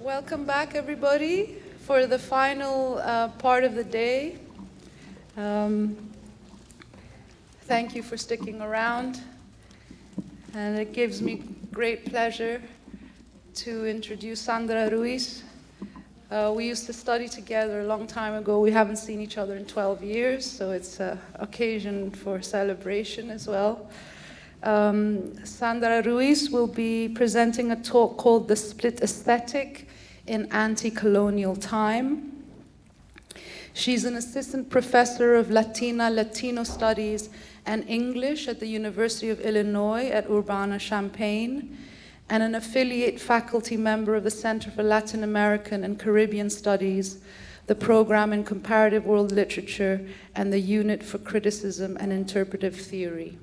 Welcome back, everybody, for the final part of the day. Thank you for sticking around. And it gives me great pleasure to introduce Sandra Ruiz. We used to study together a long time ago. We haven't seen each other in 12 years, so it's an occasion for celebration as well. Sandra Ruiz will be presenting a talk called The Split Aesthetic in Anticolonial Time. She's an assistant professor of Latino Studies and English at the University of Illinois at Urbana-Champaign, and an affiliate faculty member of the Center for Latin American and Caribbean Studies, the Program in Comparative World Literature, and the Unit for Criticism and Interpretive Theory.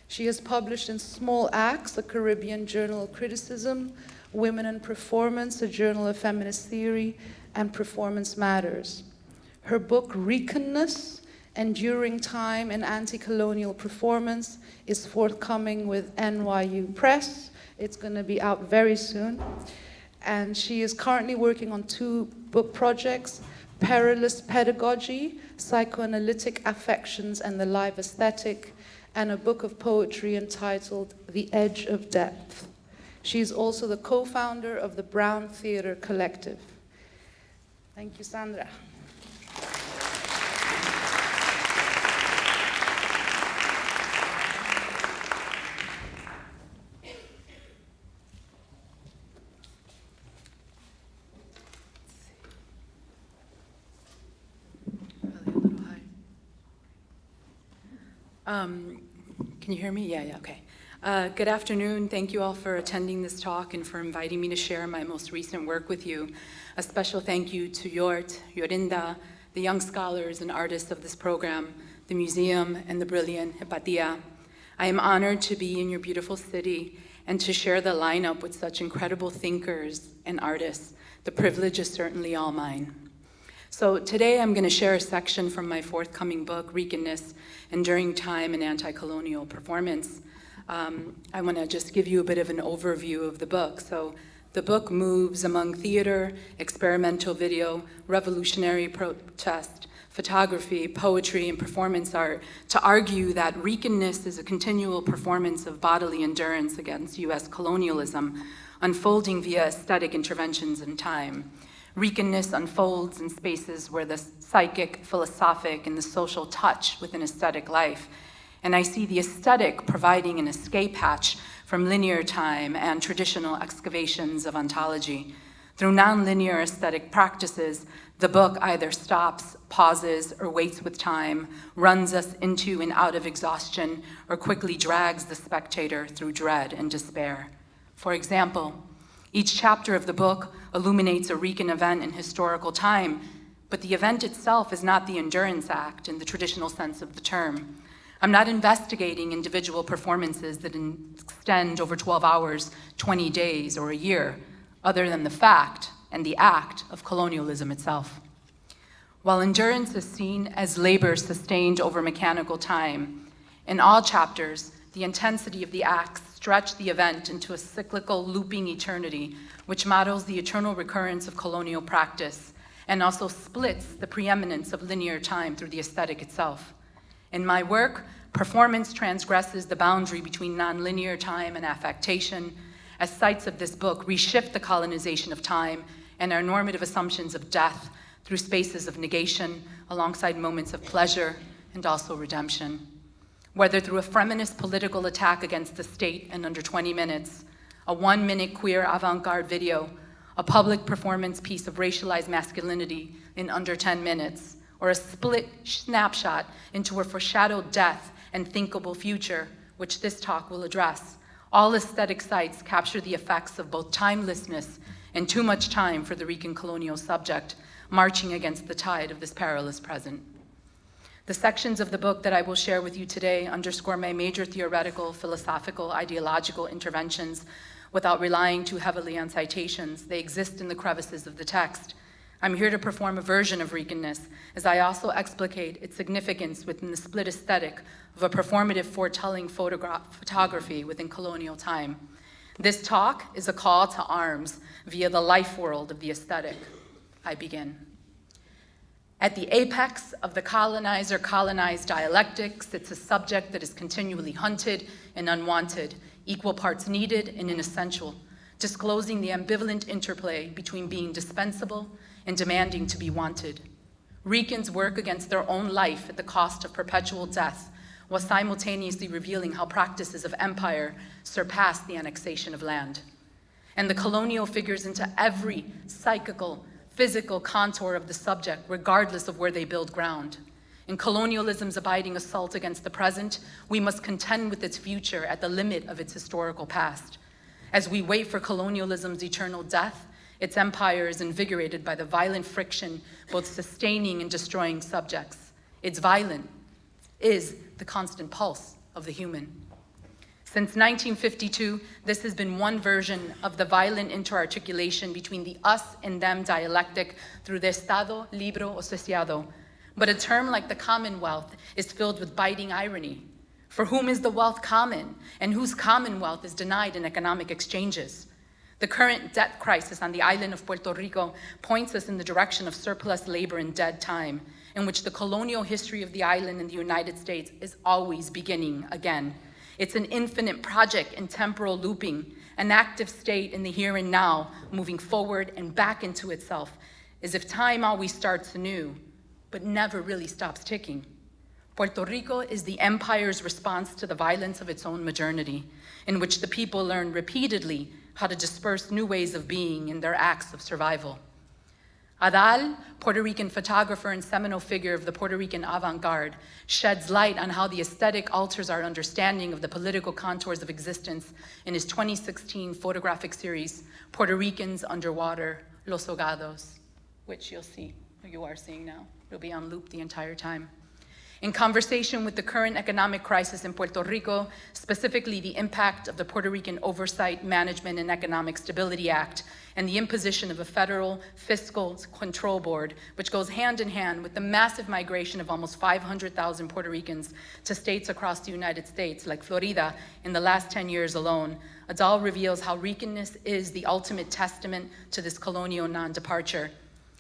She has published in Small Acts, a Caribbean Journal of Criticism, Women and Performance, a Journal of Feminist Theory, and Performance Matters. Her book, Reconness, Enduring Time in Anti-Colonial Performance, is forthcoming with NYU Press. It's going to be out very soon. And she is currently working on 2 book projects, Perilous Pedagogy, Psychoanalytic Affections and the Live Aesthetic, and a book of poetry entitled The Edge of Depth. She is also the co-founder of the Brown Theatre Collective. Thank you, Sandra. Can you hear me? Yeah, okay. Good afternoon. Thank you all for attending this talk and for inviting me to share my most recent work with you. A special thank you to Yort, Yorinda, the young scholars and artists of this program, the museum, and the brilliant Hypatia. I am honored to be in your beautiful city and to share the lineup with such incredible thinkers and artists. The privilege is certainly all mine. So today I'm going to share a section from my forthcoming book, Reconness, Enduring Time in Anti-Colonial Performance. I want to just give you a bit of an overview of the book. So the book moves among theater, experimental video, revolutionary protest, photography, poetry, and performance art to argue that Reconness is a continual performance of bodily endurance against US colonialism, unfolding via aesthetic interventions in time. Reconness unfolds in spaces where the psychic, philosophic, and the social touch with an aesthetic life. And I see the aesthetic providing an escape hatch from linear time and traditional excavations of ontology. Through nonlinear aesthetic practices, the book either stops, pauses, or waits with time, runs us into and out of exhaustion, or quickly drags the spectator through dread and despair. For example, each chapter of the book illuminates a recon event in historical time, but the event itself is not the endurance act in the traditional sense of the term. I'm not investigating individual performances that extend over 12 hours, 20 days, or a year, other than the fact and the act of colonialism itself. While endurance is seen as labor sustained over mechanical time, in all chapters, the intensity of the acts stretch the event into a cyclical, looping eternity, which models the eternal recurrence of colonial practice and also splits the preeminence of linear time through the aesthetic itself. In my work, performance transgresses the boundary between nonlinear time and affectation, as sites of this book reshift the colonization of time and our normative assumptions of death through spaces of negation alongside moments of pleasure and also redemption. Whether through a feminist political attack against the state in under 20 minutes, a 1-minute queer avant-garde video, a public performance piece of racialized masculinity in under 10 minutes, or a split snapshot into a foreshadowed death and thinkable future, which this talk will address. All aesthetic sites capture the effects of both timelessness and too much time for the recon colonial subject, marching against the tide of this perilous present. The sections of the book that I will share with you today underscore my major theoretical, philosophical, ideological interventions without relying too heavily on citations. They exist in the crevices of the text. I'm here to perform a version of Reconness, as I also explicate its significance within the split aesthetic of a performative foretelling photography within colonial time. This talk is a call to arms via the life world of the aesthetic. I begin. At the apex of the colonizer-colonized dialectic sits a subject that is continually hunted and unwanted, equal parts needed and inessential, disclosing the ambivalent interplay between being dispensable and demanding to be wanted. Ricans work against their own life at the cost of perpetual death, while simultaneously revealing how practices of empire surpass the annexation of land. And the colonial figures into every psychical, physical contour of the subject, regardless of where they build ground. In colonialism's abiding assault against the present, we must contend with its future at the limit of its historical past. As we wait for colonialism's eternal death, its empire is invigorated by the violent friction, both sustaining and destroying subjects. Its violence is the constant pulse of the human. Since 1952, this has been one version of the violent interarticulation between the us and them dialectic through the Estado Libre Asociado. But a term like the Commonwealth is filled with biting irony. For whom is the wealth common, and whose commonwealth is denied in economic exchanges? The current debt crisis on the island of Puerto Rico points us in the direction of surplus labor and dead time, in which the colonial history of the island in the United States is always beginning again. It's an infinite project in temporal looping, an active state in the here and now, moving forward and back into itself, as if time always starts anew, but never really stops ticking. Puerto Rico is the empire's response to the violence of its own modernity, in which the people learn repeatedly how to disperse new ways of being in their acts of survival. Adal, Puerto Rican photographer and seminal figure of the Puerto Rican avant-garde, sheds light on how the aesthetic alters our understanding of the political contours of existence in his 2016 photographic series, Puerto Ricans Underwater, Los Ahogados, which you are seeing now. It'll be on loop the entire time. In conversation with the current economic crisis in Puerto Rico, specifically the impact of the Puerto Rican Oversight, Management, and Economic Stability Act, and the imposition of a federal fiscal control board, which goes hand in hand with the massive migration of almost 500,000 Puerto Ricans to states across the United States, like Florida, in the last 10 years alone, Adal reveals how Ricanness is the ultimate testament to this colonial non-departure.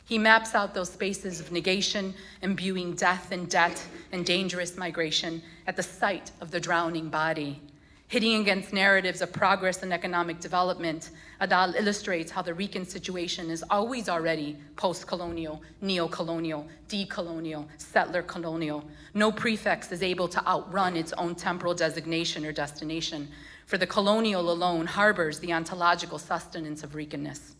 He maps out those spaces of negation, imbuing death and debt and dangerous migration at the site of the drowning body. Hitting against narratives of progress and economic development, Adal illustrates how the Rican situation is always already post-colonial, neo-colonial, decolonial, settler colonial. No prefix is able to outrun its own temporal designation or destination, for the colonial alone harbors the ontological sustenance of Ricanness.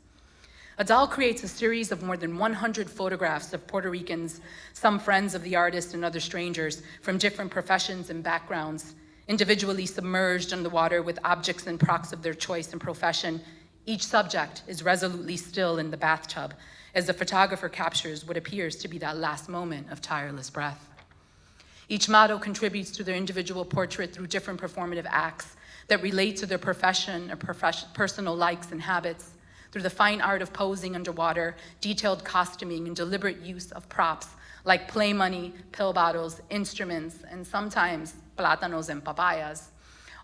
Adal creates a series of more than 100 photographs of Puerto Ricans, some friends of the artist and other strangers from different professions and backgrounds, individually submerged underwater with objects and props of their choice and profession. Each subject is resolutely still in the bathtub as the photographer captures what appears to be that last moment of tireless breath. Each model contributes to their individual portrait through different performative acts that relate to their profession or personal likes and habits, through the fine art of posing underwater, detailed costuming, and deliberate use of props like play money, pill bottles, instruments, and sometimes plátanos and papayas.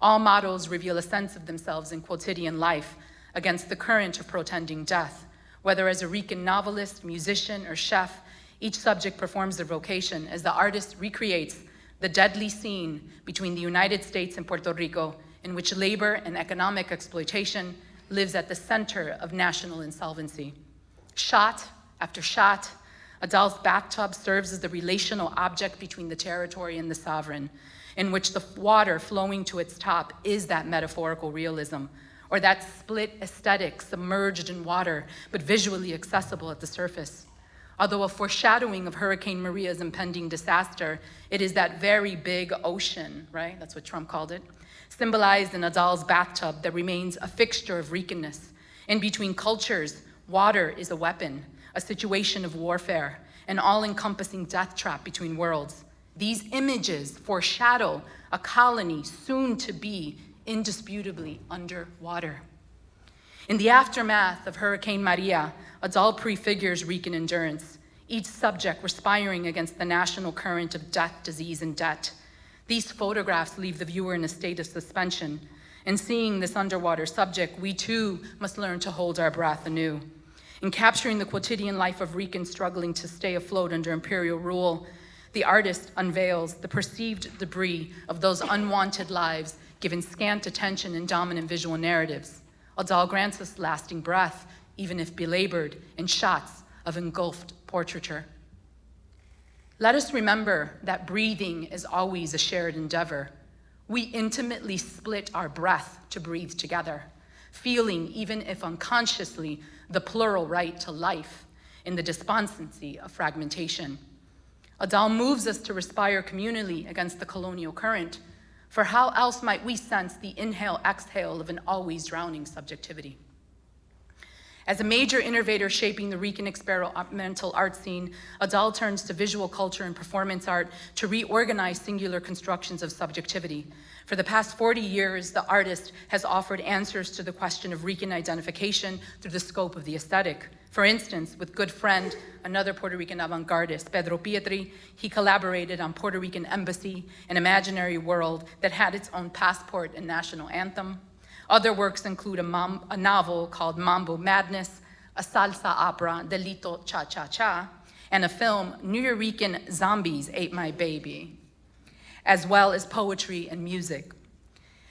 All models reveal a sense of themselves in quotidian life against the current of portending death. Whether as a Rican novelist, musician, or chef, each subject performs their vocation as the artist recreates the deadly scene between the United States and Puerto Rico, in which labor and economic exploitation lives at the center of national insolvency. Shot after shot, Adal's bathtub serves as the relational object between the territory and the sovereign, in which the water flowing to its top is that metaphorical realism, or that split aesthetic submerged in water, but visually accessible at the surface. Although a foreshadowing of Hurricane Maria's impending disaster, it is that very big ocean, right? That's what Trump called it, symbolized in Adal's bathtub that remains a fixture of Ricanness. In between cultures, water is a weapon, a situation of warfare, an all-encompassing death trap between worlds. These images foreshadow a colony soon to be indisputably underwater. In the aftermath of Hurricane Maria, Adal prefigures Rican endurance, each subject respiring against the national current of death, disease, and debt. These photographs leave the viewer in a state of suspension, In seeing this underwater subject, we too must learn to hold our breath anew. In capturing the quotidian life of Ricans struggling to stay afloat under imperial rule, the artist unveils the perceived debris of those unwanted lives given scant attention in dominant visual narratives. Adal grants us lasting breath, even if belabored, in shots of engulfed portraiture. Let us remember that breathing is always a shared endeavor. We intimately split our breath to breathe together, feeling, even if unconsciously, the plural right to life in the despondency of fragmentation. Adal moves us to respire communally against the colonial current, for how else might we sense the inhale-exhale of an always drowning subjectivity? As a major innovator shaping the Rican experimental art scene, Adal turns to visual culture and performance art to reorganize singular constructions of subjectivity. For the past 40 years, the artist has offered answers to the question of Rican identification through the scope of the aesthetic. For instance, with good friend, another Puerto Rican avant-gardist, Pedro Pietri, he collaborated on Puerto Rican Embassy, an imaginary world that had its own passport and national anthem. Other works include a novel called Mambo Madness, a salsa opera, Delito Cha Cha Cha, and a film, Nuyorican Zombies Ate My Baby, as well as poetry and music.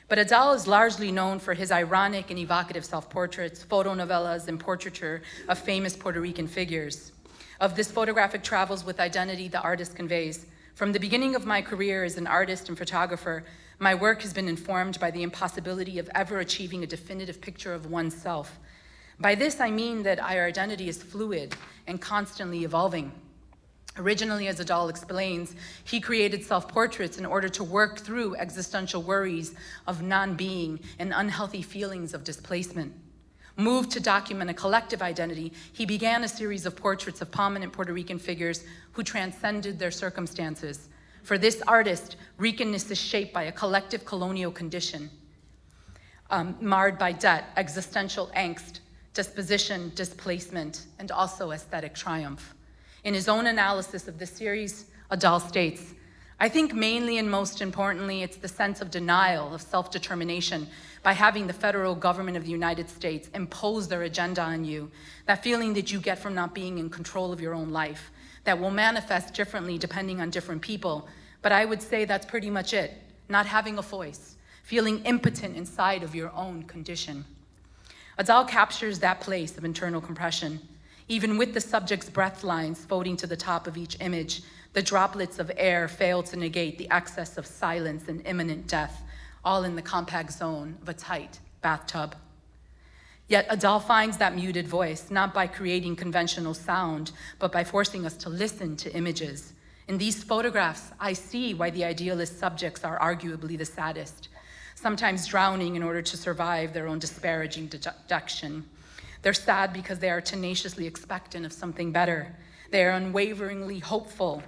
But Adal is largely known for his ironic and evocative self-portraits, photonovellas, and portraiture of famous Puerto Rican figures. Of this photographic travels with identity the artist conveys. From the beginning of my career as an artist and photographer, my work has been informed by the impossibility of ever achieving a definitive picture of oneself. By this, I mean that our identity is fluid and constantly evolving. Originally, as Adal explains, he created self-portraits in order to work through existential worries of non-being and unhealthy feelings of displacement. Moved to document a collective identity, he began a series of portraits of prominent Puerto Rican figures who transcended their circumstances. For this artist, Ricanness is shaped by a collective colonial condition, marred by debt, existential angst, disposition, displacement, and also aesthetic triumph. In his own analysis of this series, Adal states, I think mainly and most importantly, it's the sense of denial of self-determination by having the federal government of the United States impose their agenda on you, that feeling that you get from not being in control of your own life, that will manifest differently depending on different people, but I would say that's pretty much it, not having a voice, feeling impotent inside of your own condition. Adal captures that place of internal compression. Even with the subject's breath lines floating to the top of each image, the droplets of air fail to negate the excess of silence and imminent death, all in the compact zone of a tight bathtub. Yet Adal finds that muted voice, not by creating conventional sound, but by forcing us to listen to images. In these photographs, I see why the idealist subjects are arguably the saddest, sometimes drowning in order to survive their own disparaging dejection. They're sad because they are tenaciously expectant of something better. They are unwaveringly hopeful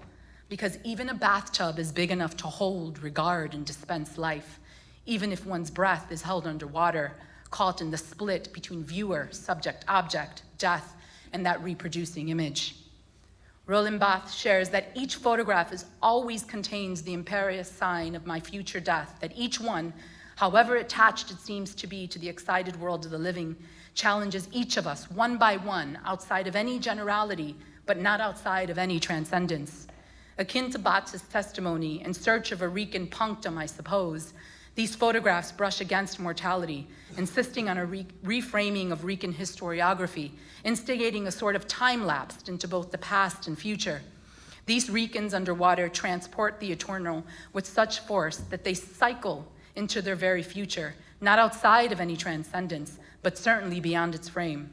because even a bathtub is big enough to hold, regard, and dispense life, even if one's breath is held underwater, caught in the split between viewer, subject, object, death, and that reproducing image. Roland Barthes shares that each photograph always contains the imperious sign of my future death, that each one, however attached it seems to be to the excited world of the living, challenges each of us one by one outside of any generality, but not outside of any transcendence. Akin to Barthes' testimony, in search of a Rican punctum, I suppose, these photographs brush against mortality, insisting on a reframing of Rican historiography, instigating a sort of time lapse into both the past and future. These Ricans underwater transport the eternal with such force that they cycle into their very future, not outside of any transcendence, but certainly beyond its frame.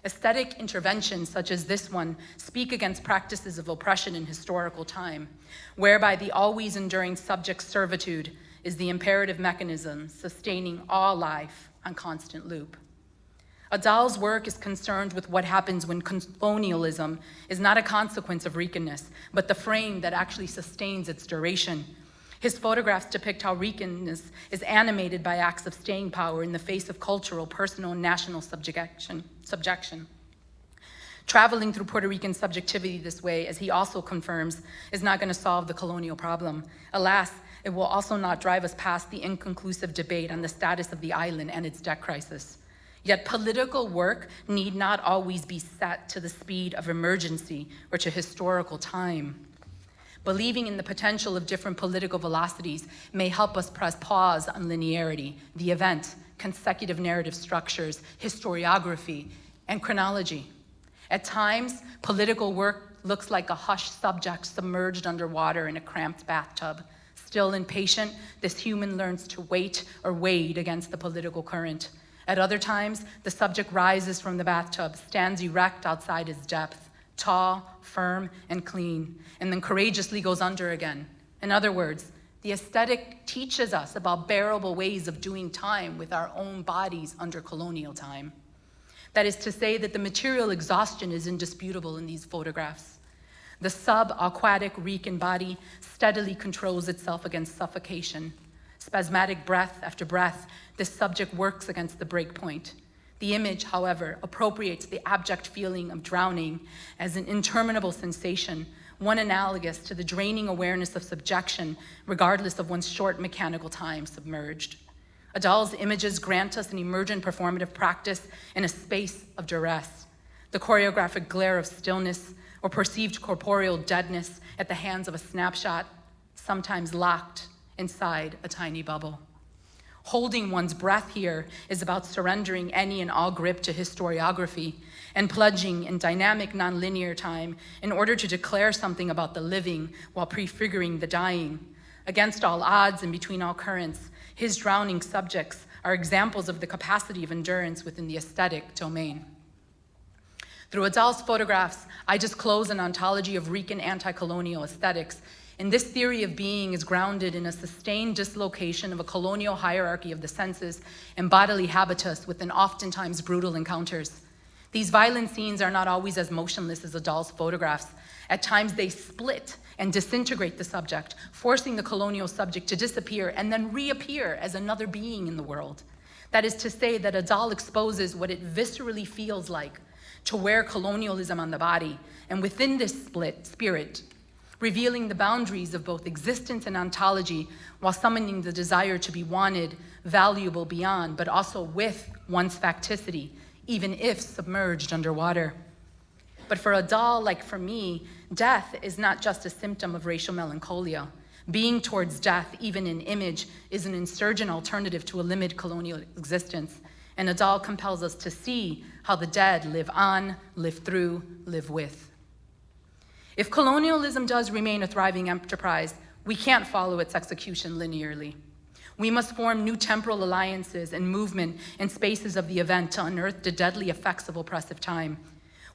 Aesthetic interventions such as this one speak against practices of oppression in historical time, whereby the always enduring subject's servitude is the imperative mechanism sustaining all life on constant loop. Adal's work is concerned with what happens when colonialism is not a consequence of Ricanness, but the frame that actually sustains its duration. His photographs depict how Ricanness is animated by acts of staying power in the face of cultural, personal, and national subjection. Traveling through Puerto Rican subjectivity this way, as he also confirms, is not going to solve the colonial problem. Alas, It will also not drive us past the inconclusive debate on the status of the island and its debt crisis. Yet political work need not always be set to the speed of emergency or to historical time. Believing in the potential of different political velocities may help us press pause on linearity, the event, consecutive narrative structures, historiography, and chronology. At times, political work looks like a hushed subject submerged underwater in a cramped bathtub. Still impatient, this human learns to wait or wade against the political current. At other times, the subject rises from the bathtub, stands erect outside its depth, tall, firm, and clean, and then courageously goes under again. In other words, the aesthetic teaches us about bearable ways of doing time with our own bodies under colonial time. That is to say that the material exhaustion is indisputable in these photographs. The subaquatic Rican body steadily controls itself against suffocation. Spasmodic breath after breath, this subject works against the breakpoint. The image, however, appropriates the abject feeling of drowning as an interminable sensation, one analogous to the draining awareness of subjection, regardless of one's short mechanical time submerged. Adal's images grant us an emergent performative practice in a space of duress, the choreographic glare of stillness or perceived corporeal deadness at the hands of a snapshot, sometimes locked inside a tiny bubble. Holding one's breath here is about surrendering any and all grip to historiography and plunging in dynamic nonlinear time in order to declare something about the living while prefiguring the dying. Against all odds and between all currents, his drowning subjects are examples of the capacity of endurance within the aesthetic domain. Through Adal's photographs, I disclose an ontology of Rican anti-colonial aesthetics. And this theory of being is grounded in a sustained dislocation of a colonial hierarchy of the senses and bodily habitus within oftentimes brutal encounters. These violent scenes are not always as motionless as Adal's photographs. At times they split and disintegrate the subject, forcing the colonial subject to disappear and then reappear as another being in the world. That is to say that Adal exposes what it viscerally feels like to wear colonialism on the body, and within this split spirit, revealing the boundaries of both existence and ontology while summoning the desire to be wanted, valuable beyond, but also with one's facticity, even if submerged underwater. But for Adal, like for me, death is not just a symptom of racial melancholia. Being towards death, even in image, is an insurgent alternative to a limited colonial existence. And Adal compels us to see how the dead live on, live through, live with. If colonialism does remain a thriving enterprise, we can't follow its execution linearly. We must form new temporal alliances and movement in spaces of the event to unearth the deadly effects of oppressive time.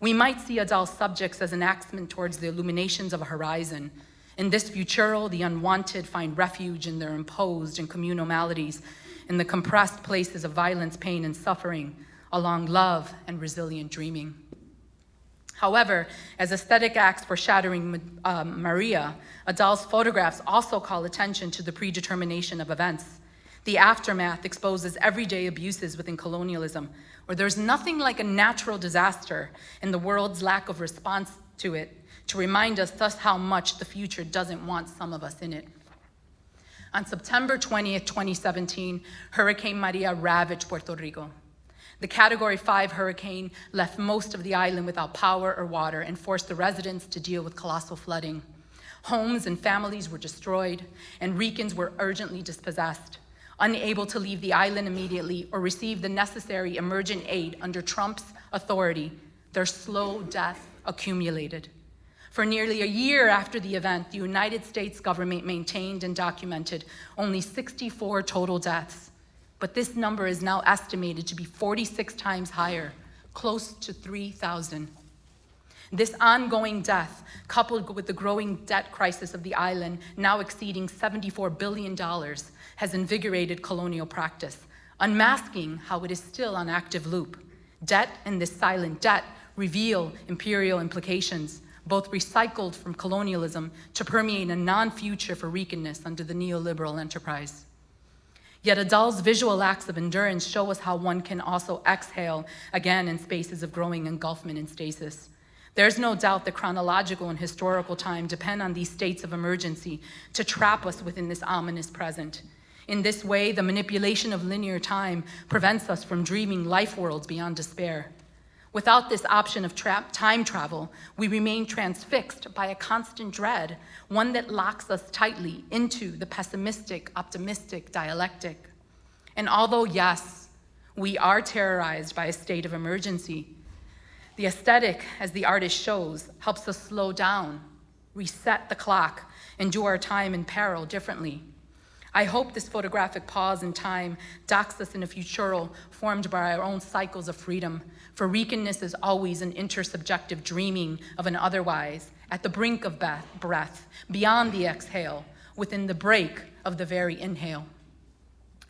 We might see Adal's subjects as an axement towards the illuminations of a horizon. In this futural, the unwanted find refuge in their imposed and communal maladies, in the compressed places of violence, pain, and suffering, along love and resilient dreaming. However, as aesthetic acts foreshadowing Maria, Adal's photographs also call attention to the predetermination of events. The aftermath exposes everyday abuses within colonialism, where there's nothing like a natural disaster and the world's lack of response to it to remind us thus how much the future doesn't want some of us in it. On September 20th, 2017, Hurricane Maria ravaged Puerto Rico. The Category 5 hurricane left most of the island without power or water and forced the residents to deal with colossal flooding. Homes and families were destroyed, and Ricans were urgently dispossessed, unable to leave the island immediately or receive the necessary emergent aid under Trump's authority. Their slow death accumulated. For nearly a year after the event, the United States government maintained and documented only 64 total deaths. But this number is now estimated to be 46 times higher, close to 3,000. This ongoing death, coupled with the growing debt crisis of the island, now exceeding $74 billion, has invigorated colonial practice, unmasking how it is still on active loop. Debt and this silent debt reveal imperial implications, both recycled from colonialism to permeate a non-future for Ricanness under the neoliberal enterprise. Yet Adal's visual acts of endurance show us how one can also exhale again in spaces of growing engulfment and stasis. There's no doubt that chronological and historical time depend on these states of emergency to trap us within this ominous present. In this way, the manipulation of linear time prevents us from dreaming life worlds beyond despair. Without this option of time travel, we remain transfixed by a constant dread, one that locks us tightly into the pessimistic, optimistic dialectic. And although, yes, we are terrorized by a state of emergency, the aesthetic, as the artist shows, helps us slow down, reset the clock, and do our time in peril differently. I hope this photographic pause in time docks us in a futural formed by our own cycles of freedom, for weakness is always an intersubjective dreaming of an otherwise, at the brink of breath, beyond the exhale, within the break of the very inhale.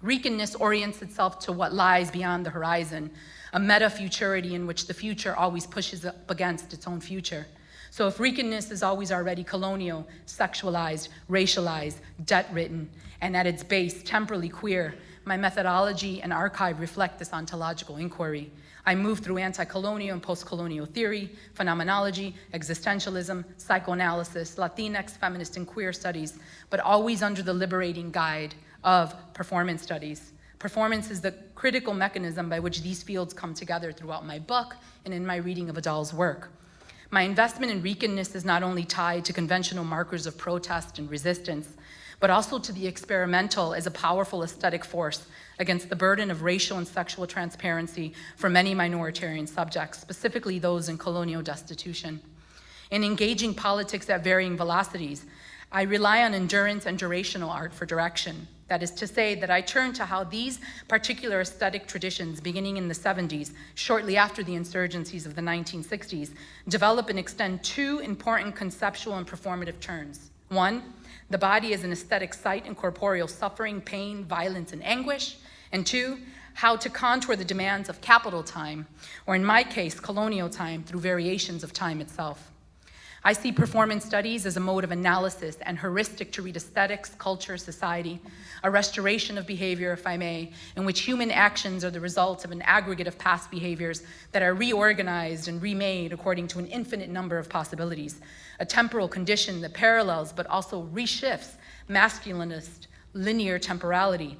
Weakness orients itself to what lies beyond the horizon, a meta-futurity in which the future always pushes up against its own future. So if weakness is always already colonial, sexualized, racialized, debt-ridden, and at its base, temporally queer, my methodology and archive reflect this ontological inquiry. I move through anti-colonial and post-colonial theory, phenomenology, existentialism, psychoanalysis, Latinx, feminist, and queer studies, but always under the liberating guide of performance studies. Performance is the critical mechanism by which these fields come together throughout my book and in my reading of Adal's work. My investment in weakness is not only tied to conventional markers of protest and resistance, but also to the experimental as a powerful aesthetic force against the burden of racial and sexual transparency for many minoritarian subjects, specifically those in colonial destitution. In engaging politics at varying velocities, I rely on endurance and durational art for direction. That is to say that I turn to how these particular aesthetic traditions, beginning in the 70s, shortly after the insurgencies of the 1960s, develop and extend two important conceptual and performative turns. One, the body as an aesthetic site in corporeal suffering, pain, violence, and anguish. And two, how to contour the demands of capital time, or in my case, colonial time, through variations of time itself. I see performance studies as a mode of analysis and heuristic to read aesthetics, culture, society, a restoration of behavior, if I may, in which human actions are the result of an aggregate of past behaviors that are reorganized and remade according to an infinite number of possibilities, a temporal condition that parallels but also reshifts masculinist linear temporality.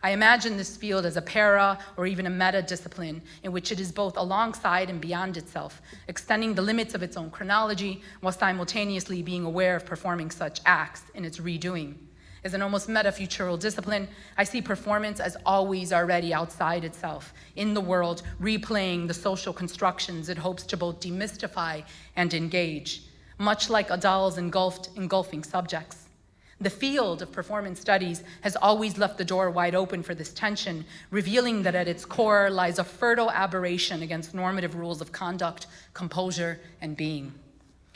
I imagine this field as a para or even a meta discipline in which it is both alongside and beyond itself, extending the limits of its own chronology while simultaneously being aware of performing such acts in its redoing. As an almost meta-futural discipline, I see performance as always already outside itself, in the world, replaying the social constructions it hopes to both demystify and engage, much like Adal's engulfing subjects. The field of performance studies has always left the door wide open for this tension, revealing that at its core lies a fertile aberration against normative rules of conduct, composure, and being.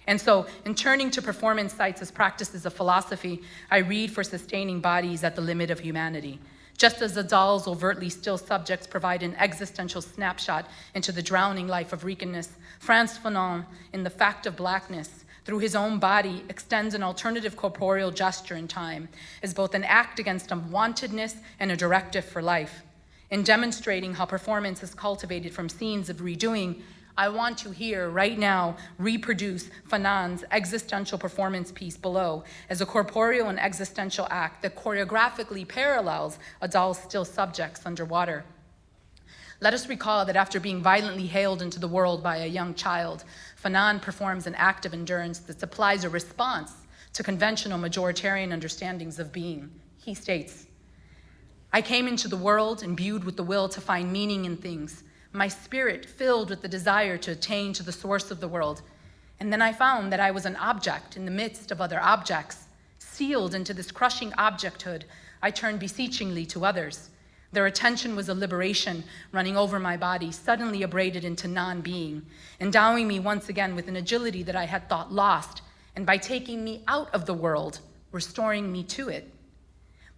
And so, in turning to performance sites as practices of philosophy, I read for sustaining bodies at the limit of humanity. Just as Adal's overtly still subjects provide an existential snapshot into the drowning life of weakness, Frantz Fanon, in The Fact of Blackness, through his own body, extends an alternative corporeal gesture in time as both an act against unwantedness and a directive for life. In demonstrating how performance is cultivated from scenes of redoing, I want to here, right now, reproduce Fanon's existential performance piece below as a corporeal and existential act that choreographically parallels Adal's still subjects underwater. Let us recall that after being violently hailed into the world by a young child, Fanon performs an act of endurance that supplies a response to conventional majoritarian understandings of being. He states, "I came into the world imbued with the will to find meaning in things, my spirit filled with the desire to attain to the source of the world. And then I found that I was an object in the midst of other objects. Sealed into this crushing objecthood, I turned beseechingly to others. Their attention was a liberation running over my body, suddenly abraded into non-being, endowing me once again with an agility that I had thought lost, and by taking me out of the world, restoring me to it.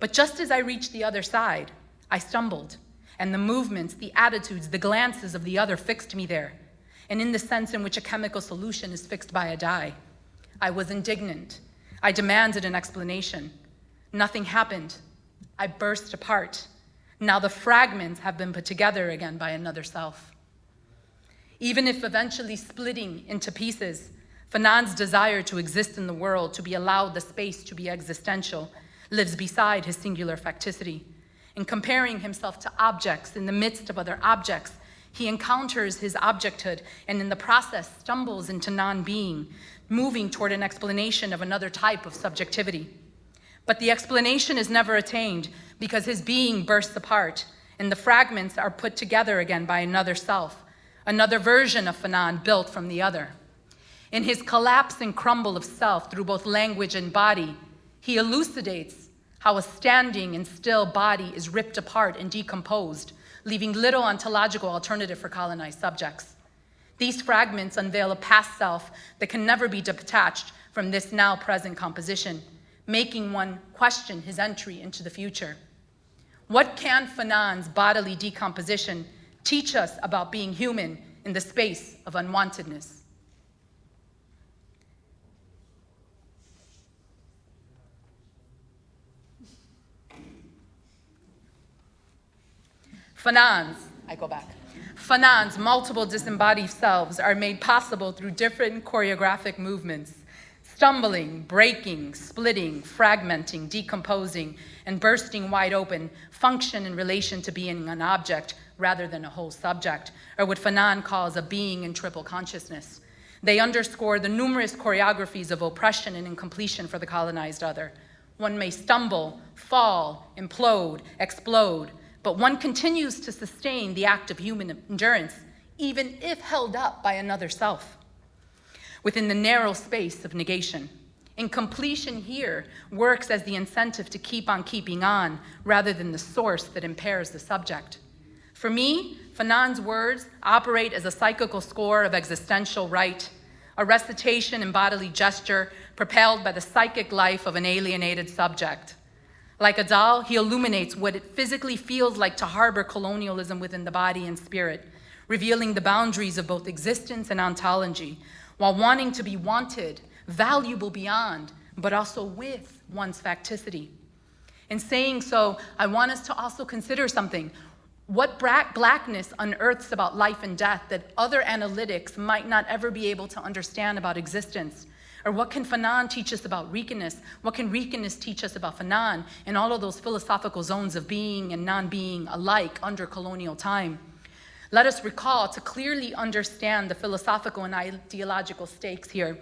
But just as I reached the other side, I stumbled, and the movements, the attitudes, the glances of the other fixed me there, and in the sense in which a chemical solution is fixed by a dye. I was indignant. I demanded an explanation. Nothing happened. I burst apart. Now the fragments have been put together again by another self." Even if eventually splitting into pieces, Fanon's desire to exist in the world, to be allowed the space to be existential, lives beside his singular facticity. In comparing himself to objects in the midst of other objects, he encounters his objecthood and in the process stumbles into non-being, moving toward an explanation of another type of subjectivity. But the explanation is never attained because his being bursts apart and the fragments are put together again by another self, another version of Fanon built from the other. In his collapse and crumble of self through both language and body, he elucidates how a standing and still body is ripped apart and decomposed, leaving little ontological alternative for colonized subjects. These fragments unveil a past self that can never be detached from this now present composition, making one question his entry into the future. What can Fanon's bodily decomposition teach us about being human in the space of unwantedness? Fanon's multiple disembodied selves are made possible through different choreographic movements, stumbling, breaking, splitting, fragmenting, decomposing, and bursting wide open, function in relation to being an object rather than a whole subject, or what Fanon calls a being in triple consciousness. They underscore the numerous choreographies of oppression and incompletion for the colonized other. One may stumble, fall, implode, explode, but one continues to sustain the act of human endurance, even if held up by another self, within the narrow space of negation. Incompletion here works as the incentive to keep on keeping on, rather than the source that impairs the subject. For me, Fanon's words operate as a psychical score of existential right, a recitation and bodily gesture propelled by the psychic life of an alienated subject. Like a doll, he illuminates what it physically feels like to harbor colonialism within the body and spirit, revealing the boundaries of both existence and ontology, while wanting to be wanted, valuable beyond, but also with one's facticity. In saying so, I want us to also consider something. What blackness unearths about life and death that other analytics might not ever be able to understand about existence? Or what can Fanon teach us about Ricaness? What can Ricaness teach us about Fanon and all of those philosophical zones of being and non-being alike under colonial time? Let us recall, to clearly understand the philosophical and ideological stakes here,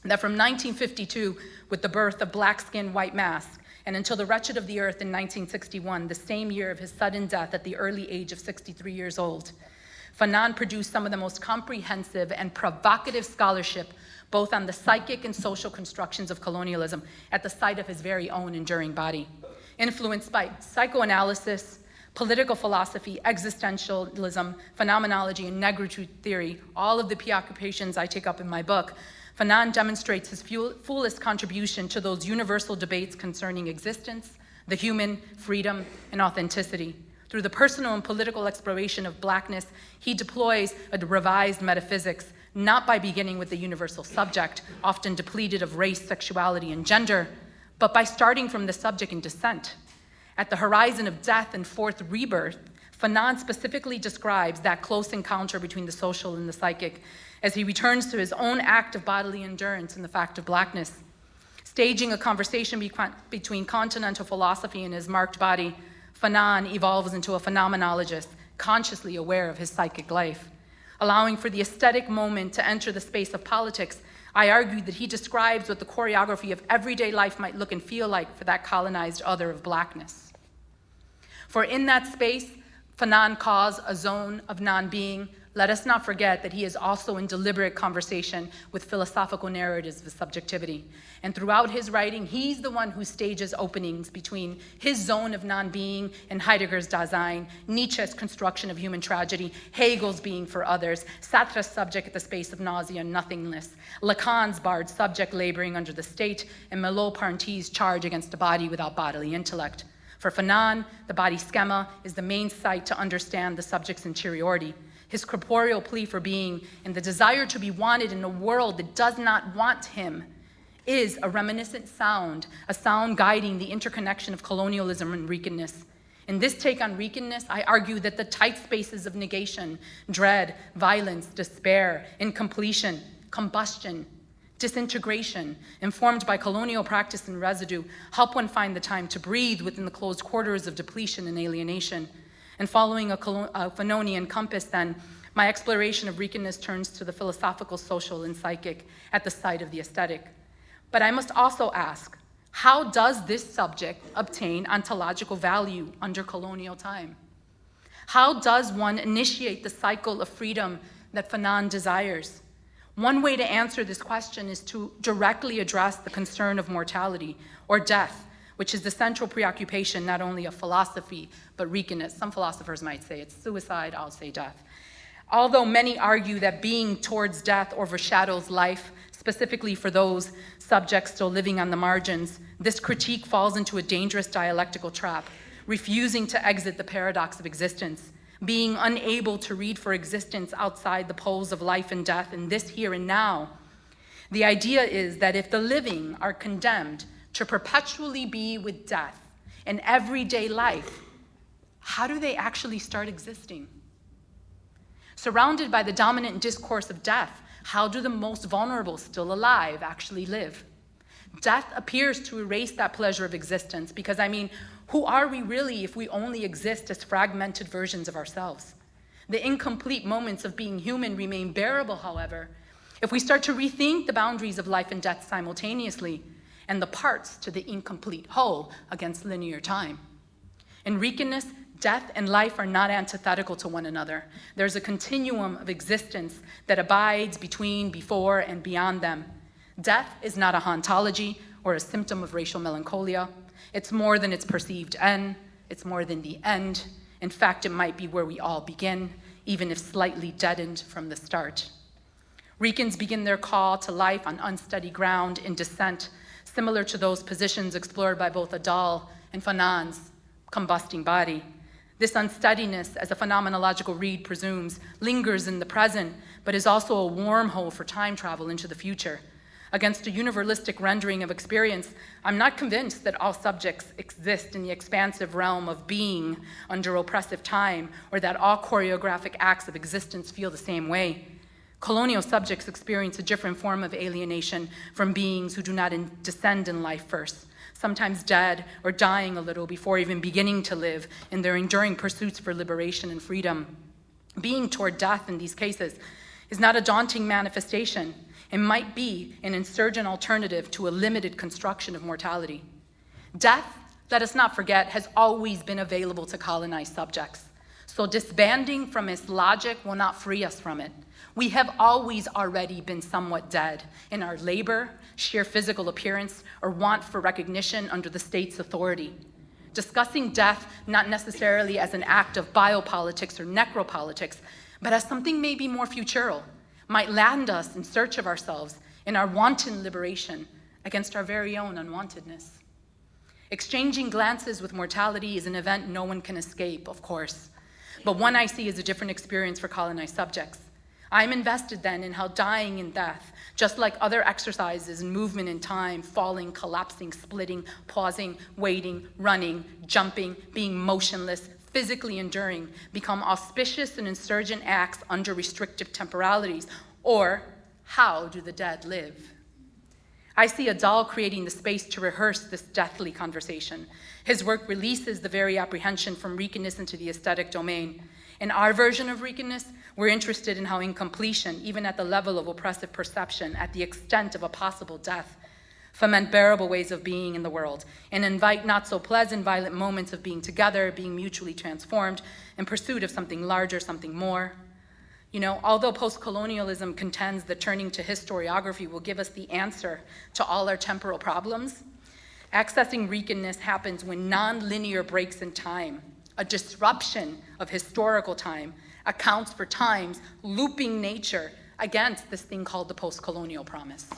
that from 1952, with the birth of Black Skin, White Mask, and until the Wretched of the Earth in 1961, the same year of his sudden death at the early age of 63 years old, Fanon produced some of the most comprehensive and provocative scholarship both on the psychic and social constructions of colonialism at the site of his very own enduring body. Influenced by psychoanalysis, political philosophy, existentialism, phenomenology, and negritude theory, all of the preoccupations I take up in my book, Fanon demonstrates his fullest contribution to those universal debates concerning existence, the human, freedom, and authenticity. Through the personal and political exploration of Blackness, he deploys a revised metaphysics, not by beginning with the universal subject, often depleted of race, sexuality, and gender, but by starting from the subject in descent. At the horizon of death and fourth rebirth, Fanon specifically describes that close encounter between the social and the psychic as he returns to his own act of bodily endurance and the fact of Blackness. Staging a conversation between continental philosophy and his marked body, Fanon evolves into a phenomenologist, consciously aware of his psychic life. Allowing for the aesthetic moment to enter the space of politics, I argue that he describes what the choreography of everyday life might look and feel like for that colonized other of Blackness. For in that space, Fanon calls a zone of non-being. Let us not forget that he is also in deliberate conversation with philosophical narratives of subjectivity. And throughout his writing, he's the one who stages openings between his zone of non-being and Heidegger's Dasein, Nietzsche's construction of human tragedy, Hegel's being for others, Sartre's subject at the space of nausea and nothingness, Lacan's barred subject laboring under the state, and Merleau-Ponty's charge against a body without bodily intellect. For Fanon, the body schema is the main site to understand the subject's interiority. His corporeal plea for being and the desire to be wanted in a world that does not want him is a reminiscent sound, a sound guiding the interconnection of colonialism and Ricaness. In this take on weakness, I argue that the tight spaces of negation, dread, violence, despair, incompletion, combustion, disintegration, informed by colonial practice and residue, help one find the time to breathe within the closed quarters of depletion and alienation. And following a Fanonian compass, then, my exploration of weakness turns to the philosophical, social, and psychic at the site of the aesthetic. But I must also ask, how does this subject obtain ontological value under colonial time? How does one initiate the cycle of freedom that Fanon desires? One way to answer this question is to directly address the concern of mortality or death, which is the central preoccupation not only of philosophy, but weakness. Some philosophers might say it's suicide, I'll say death. Although many argue that being towards death overshadows life, specifically for those subjects still living on the margins, this critique falls into a dangerous dialectical trap, refusing to exit the paradox of existence, being unable to read for existence outside the poles of life and death in this here and now. The idea is that if the living are condemned to perpetually be with death in everyday life, how do they actually start existing? Surrounded by the dominant discourse of death, how do the most vulnerable still alive actually live? Death appears to erase that pleasure of existence because, who are we really if we only exist as fragmented versions of ourselves? The incomplete moments of being human remain bearable, however, if we start to rethink the boundaries of life and death simultaneously and the parts to the incomplete whole against linear time. In weakness, death and life are not antithetical to one another. There's a continuum of existence that abides between, before, and beyond them. Death is not a hauntology or a symptom of racial melancholia. It's more than its perceived end. It's more than the end. In fact, it might be where we all begin, even if slightly deadened from the start. Ricans begin their call to life on unsteady ground in descent, similar to those positions explored by both Adal and Fanon's combusting body. This unsteadiness, as a phenomenological read presumes, lingers in the present, but is also a wormhole for time travel into the future. Against a universalistic rendering of experience, I'm not convinced that all subjects exist in the expansive realm of being under oppressive time, or that all choreographic acts of existence feel the same way. Colonial subjects experience a different form of alienation from beings who do not descend in life first, sometimes dead or dying a little before even beginning to live in their enduring pursuits for liberation and freedom. Being toward death in these cases is not a daunting manifestation. It might be an insurgent alternative to a limited construction of mortality. Death, let us not forget, has always been available to colonized subjects. So disbanding from its logic will not free us from it. We have always already been somewhat dead in our labor, sheer physical appearance, or want for recognition under the state's authority. Discussing death not necessarily as an act of biopolitics or necropolitics, but as something maybe more futural, might land us in search of ourselves in our wanton liberation against our very own unwantedness. Exchanging glances with mortality is an event no one can escape, of course, but one I see as a different experience for colonized subjects. I'm invested then in how dying in death, just like other exercises and movement in time, falling, collapsing, splitting, pausing, waiting, running, jumping, being motionless, physically enduring, become auspicious and insurgent acts under restrictive temporalities, or how do the dead live? I see Adal creating the space to rehearse this deathly conversation. His work releases the very apprehension from weakness into the aesthetic domain. In our version of weakness, we're interested in how incompletion, even at the level of oppressive perception, at the extent of a possible death, foment bearable ways of being in the world, and invite not so pleasant, violent moments of being together, being mutually transformed, in pursuit of something larger, something more. Although post-colonialism contends that turning to historiography will give us the answer to all our temporal problems, accessing weakness happens when non-linear breaks in time, a disruption of historical time, accounts for time's looping nature against this thing called the post-colonial promise.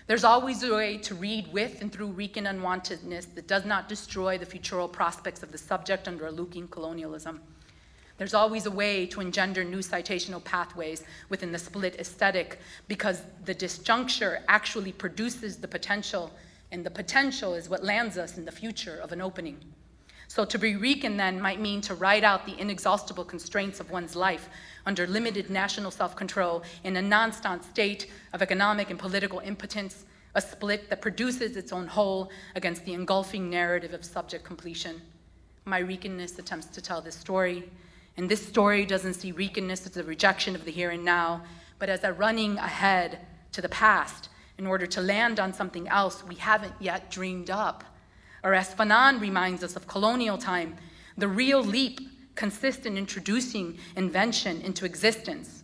There's always a way to read with and through Rican unwantedness that does not destroy the futural prospects of the subject under a looking colonialism. There's always a way to engender new citational pathways within the split aesthetic, because the disjuncture actually produces the potential, and the potential is what lands us in the future of an opening. So to be Rican then might mean to ride out the inexhaustible constraints of one's life under limited national self-control in a non-stop state of economic and political impotence, a split that produces its own whole against the engulfing narrative of subject completion. My Ricanness attempts to tell this story, and this story doesn't see Ricanness as a rejection of the here and now, but as a running ahead to the past in order to land on something else we haven't yet dreamed up. Or as Fanon reminds us of colonial time, the real leap consists in introducing invention into existence.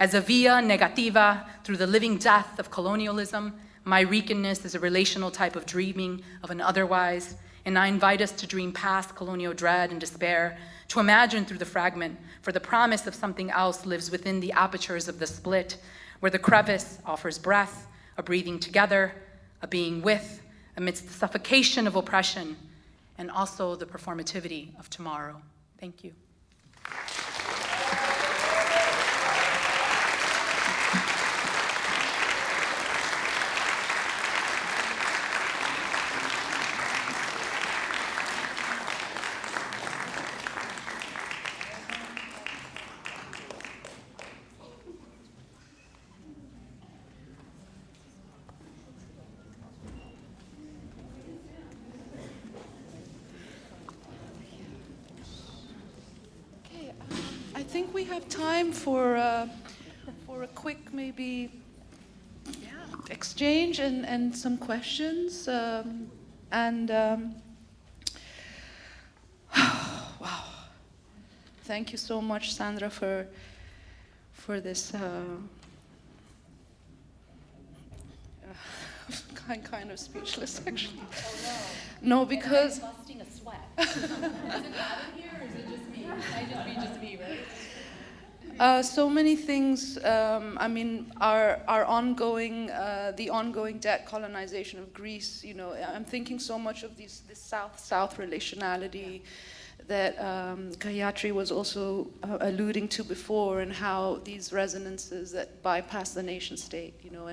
As a via negativa through the living death of colonialism, my Ricanness is a relational type of dreaming of an otherwise, and I invite us to dream past colonial dread and despair, to imagine through the fragment, for the promise of something else lives within the apertures of the split, where the crevice offers breath, a breathing together, a being with, amidst the suffocation of oppression, and also the performativity of tomorrow. Thank you. I think we have time for a quick maybe exchange and some questions. Wow, thank you so much, Sandra, for this. I'm kind of speechless, actually. Oh no. No, because. I'm busting a sweat. Is it loud in here, or is it just me? It might just be me, right? So many things. I mean, our ongoing, the ongoing debt colonization of Greece. You know, I'm thinking so much of this South-South relationality that Gayatri was also alluding to before, and how these resonances that bypass the nation state. You know,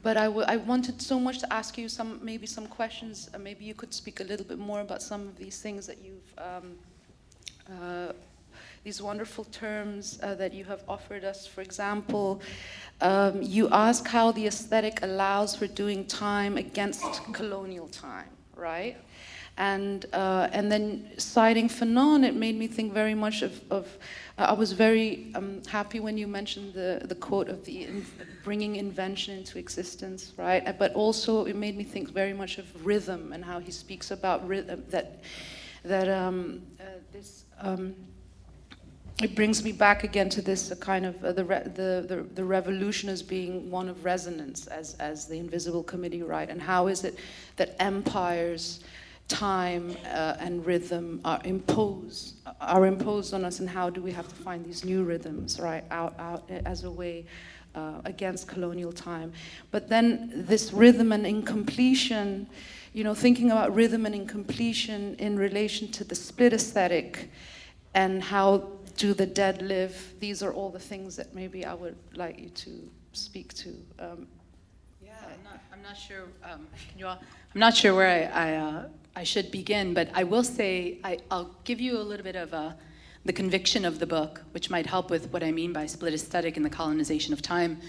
but I wanted so much to ask you maybe some questions. Maybe you could speak a little bit more about some of these things that you've, these wonderful terms that you have offered us. For example, you ask how the aesthetic allows for doing time against colonial time, right? And then citing Fanon, it made me think very much of I was very happy when you mentioned the quote of the bringing invention into existence, right? But also it made me think very much of rhythm and how he speaks about rhythm, it brings me back again to this kind of the revolution as being one of resonance as the invisible committee, right? And how is it that empires, time and rhythm are imposed on us, and how do we have to find these new rhythms, right, out as a way against colonial time? But then this rhythm and incompletion, you know, thinking about rhythm and incompletion in relation to the split aesthetic, and how do the dead live? These are all the things that maybe I would like you to speak to. I'm not sure. I'm not sure where I should begin, but I will say I'll give you a little bit of the conviction of the book, which might help with what I mean by split aesthetic and the colonization of time.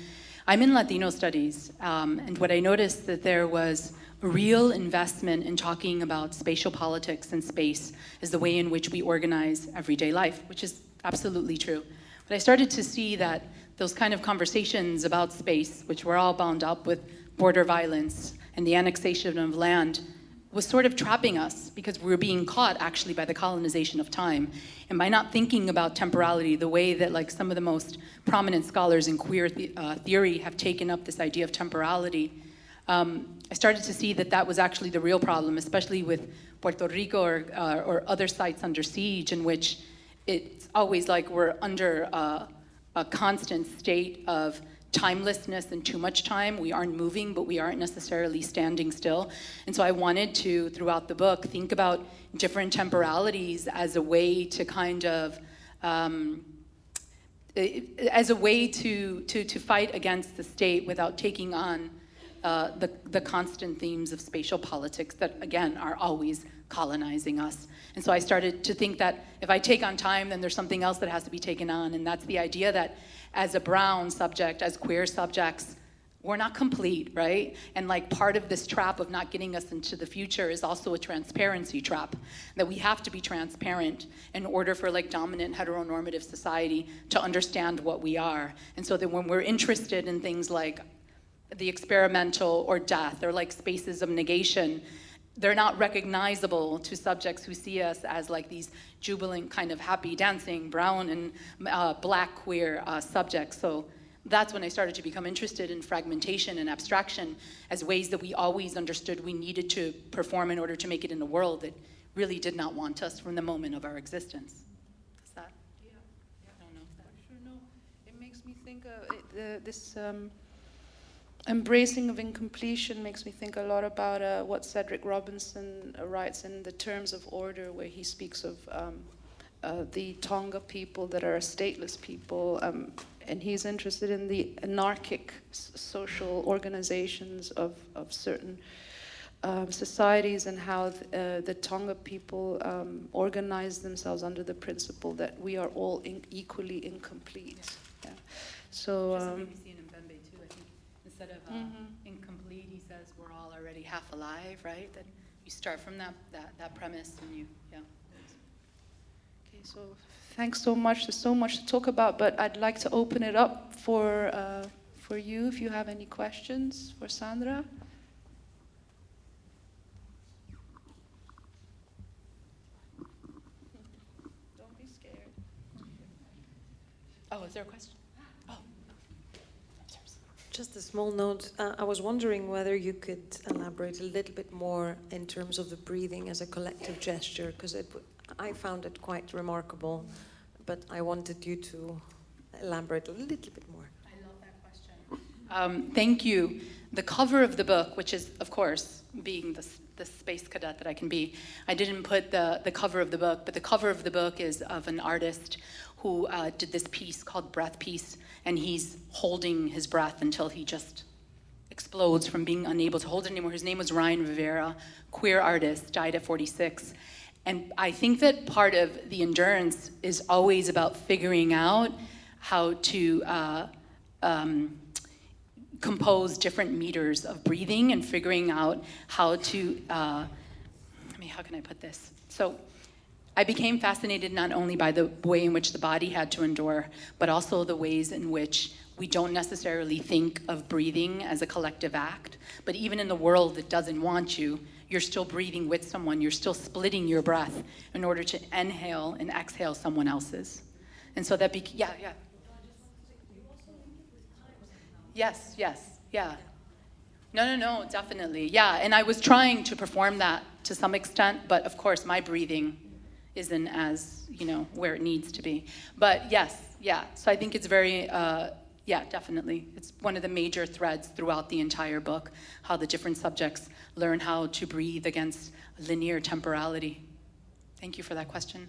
I'm in Latino studies, and what I noticed that there was a real investment in talking about spatial politics and space as the way in which we organize everyday life, which is absolutely true. But I started to see that those kind of conversations about space, which were all bound up with border violence and the annexation of land, was sort of trapping us, because we were being caught actually by the colonization of time. And by not thinking about temporality the way that like some of the most prominent scholars in queer theory have taken up this idea of temporality, I started to see that that was actually the real problem, especially with Puerto Rico or other sites under siege, in which it's always like we're under a constant state of timelessness and too much time. We aren't moving, but we aren't necessarily standing still. And so I wanted to, throughout the book, think about different temporalities as a way to kind of, as a way to fight against the state without taking on the constant themes of spatial politics that, again, are always colonizing us. And so I started to think that if I take on time, then there's something else that has to be taken on, and that's the idea that as a brown subject, as queer subjects, we're not complete, right? And like part of this trap of not getting us into the future is also a transparency trap, that we have to be transparent in order for like dominant heteronormative society to understand what we are. And so that when we're interested in things like the experimental or death or like spaces of negation, they're not recognizable to subjects who see us as like these jubilant kind of happy dancing brown and black queer subjects. So that's when I started to become interested in fragmentation and abstraction as ways that we always understood we needed to perform in order to make it in a world that really did not want us from the moment of our existence. Does that? Yeah, I don't know if that. sure. No, it makes me think of this embracing of incompletion makes me think a lot about what Cedric Robinson writes in The Terms of Order, where he speaks of the Tonga people that are a stateless people, and he's interested in the anarchic social organizations of certain societies and how the Tonga people organize themselves under the principle that we are all equally incomplete. Yeah. So. Instead of incomplete, he says we're all already half alive, right? That you start from that premise and you, yeah. Okay, so thanks so much. There's so much to talk about, but I'd like to open it up for you if you have any questions for Sandra. Don't be scared. Oh, is there a question? Just a small note. I was wondering whether you could elaborate a little bit more in terms of the breathing as a collective gesture, because I found it quite remarkable, but I wanted you to elaborate a little bit more. I love that question. Thank you. The cover of the book, which is, of course, being the space cadet that I can be, I didn't put the cover of the book, but the cover of the book is of an artist who did this piece called Breath Piece, and he's holding his breath until he just explodes from being unable to hold it anymore. His name was Ryan Rivera, queer artist, died at 46. And I think that part of the endurance is always about figuring out how to compose different meters of breathing and figuring out how to, how can I put this? So I became fascinated not only by the way in which the body had to endure, but also the ways in which we don't necessarily think of breathing as a collective act. But even in the world that doesn't want you, you're still breathing with someone. You're still splitting your breath in order to inhale and exhale someone else's. And so that, yeah. Yes, yeah. No, definitely. Yeah, and I was trying to perform that to some extent, but of course my breathing isn't as, where it needs to be. But yes, yeah. So I think it's very, definitely. It's one of the major threads throughout the entire book, how the different subjects learn how to breathe against linear temporality. Thank you for that question.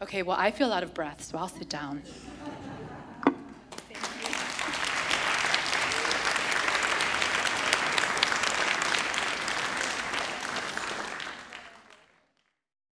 Okay, well, I feel out of breath, so I'll sit down.